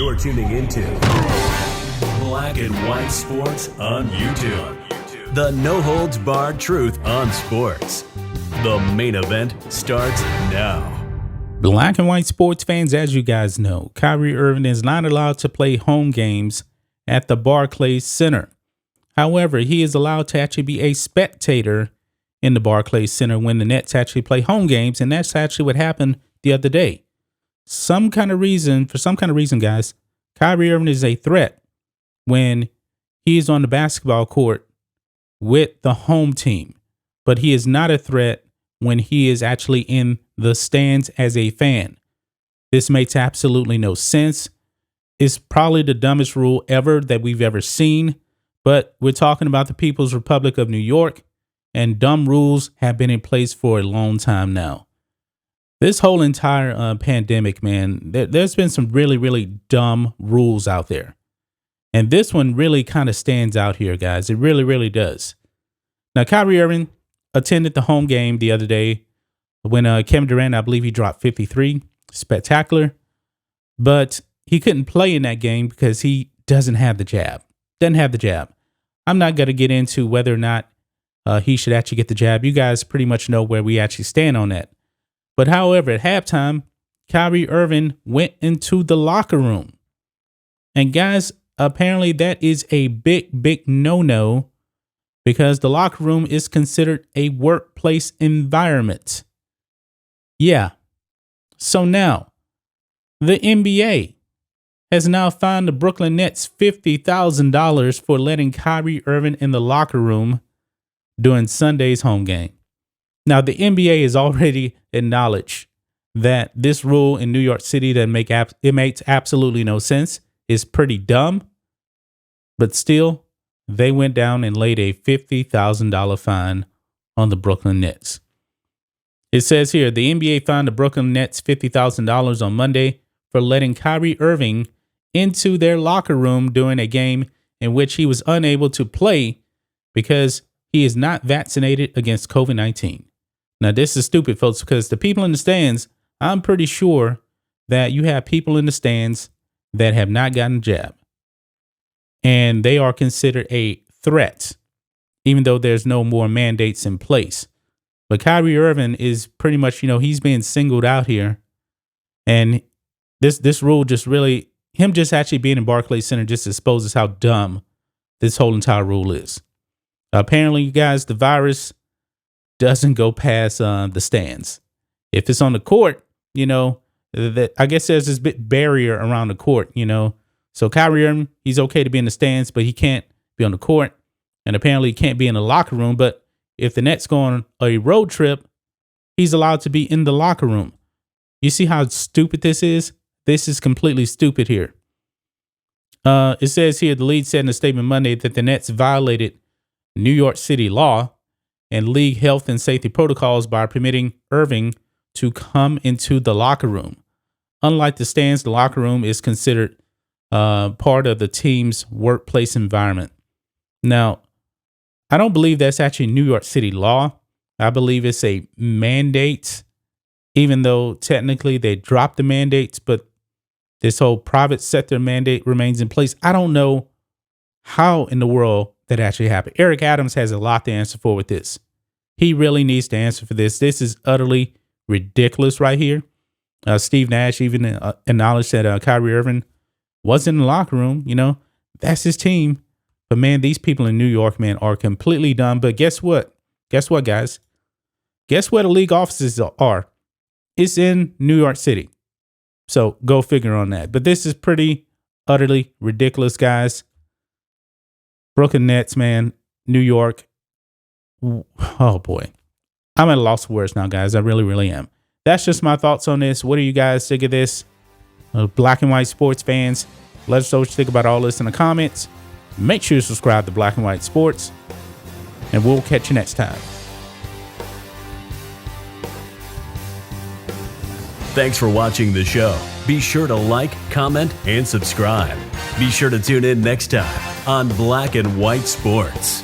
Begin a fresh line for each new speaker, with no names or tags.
You're tuning into Black and White Sports on YouTube. The no-holds-barred truth on sports. The main event starts now.
Black and white sports fans, as you guys know, Kyrie Irving is not allowed to play home games at the Barclays Center. However, he is allowed to actually be a spectator in the Barclays Center when the Nets actually play home games, and that's actually what happened the other day. For some kind of reason, guys, Kyrie Irving is a threat when he's on the basketball court with the home team, but he is not a threat when he is actually in the stands as a fan. This makes absolutely no sense. It's probably the dumbest rule ever that we've ever seen, but we're talking about the People's Republic of New York, and dumb rules have been in place for a long time now. This whole entire pandemic, man, there's been some really, really dumb rules out there. And this one really kind of stands out here, guys. It really, really does. Now, Kyrie Irving attended the home game the other day when Kevin Durant, I believe he dropped 53. Spectacular. But he couldn't play in that game because he doesn't have the jab. I'm not going to get into whether or not he should actually get the jab. You guys pretty much know where we actually stand on that. But however, at halftime, Kyrie Irving went into the locker room. And guys, apparently that is a big, big no-no because the locker room is considered a workplace environment. Yeah. So now, the NBA has now fined the Brooklyn Nets $50,000 for letting Kyrie Irving in the locker room during Sunday's home game. Now, the NBA has already acknowledged that this rule in New York City that makes absolutely no sense, is pretty dumb, but still, they went down and laid a $50,000 fine on the Brooklyn Nets. It says here, the NBA fined the Brooklyn Nets $50,000 on Monday for letting Kyrie Irving into their locker room during a game in which he was unable to play because he is not vaccinated against COVID-19. Now, this is stupid, folks, because the people in the stands, I'm pretty sure that you have people in the stands that have not gotten a jab. And they are considered a threat, even though there's no more mandates in place. But Kyrie Irving is pretty much, he's being singled out here. And this rule just really, him just actually being in Barclays Center just exposes how dumb this whole entire rule is. Apparently, you guys, the virus doesn't go past the stands. If it's on the court, I guess there's this bit barrier around the court, So Kyrie Irving, he's okay to be in the stands, but he can't be on the court. And apparently he can't be in the locker room. But if the Nets go on a road trip, he's allowed to be in the locker room. You see how stupid this is? This is completely stupid here. It says here, the league said in a statement Monday that the Nets violated New York City law and league health and safety protocols by permitting Irving to come into the locker room. Unlike the stands, the locker room is considered part of the team's workplace environment. Now, I don't believe that's actually New York City law. I believe it's a mandate, even though technically they dropped the mandates, but this whole private sector mandate remains in place. I don't know how in the world that actually happened. Eric Adams has a lot to answer for with this. He really needs to answer for this. This is utterly ridiculous right here. Steve Nash even acknowledged that Kyrie Irving was in the locker room. That's his team. But man, these people in New York, man, are completely dumb. But guess what? Guess what, guys? Guess where the league offices are? It's in New York City. So go figure on that. But this is pretty utterly ridiculous, guys. Brooklyn Nets, man, New York. Oh, boy. I'm at a loss of words now, guys. I really, really am. That's just my thoughts on this. What do you guys think of this? Black and white sports fans, let us know what you think about all this in the comments. Make sure you subscribe to Black and White Sports, and we'll catch you next time.
Thanks for watching the show. Be sure to like, comment, and subscribe. Be sure to tune in next time on Black and White Sports.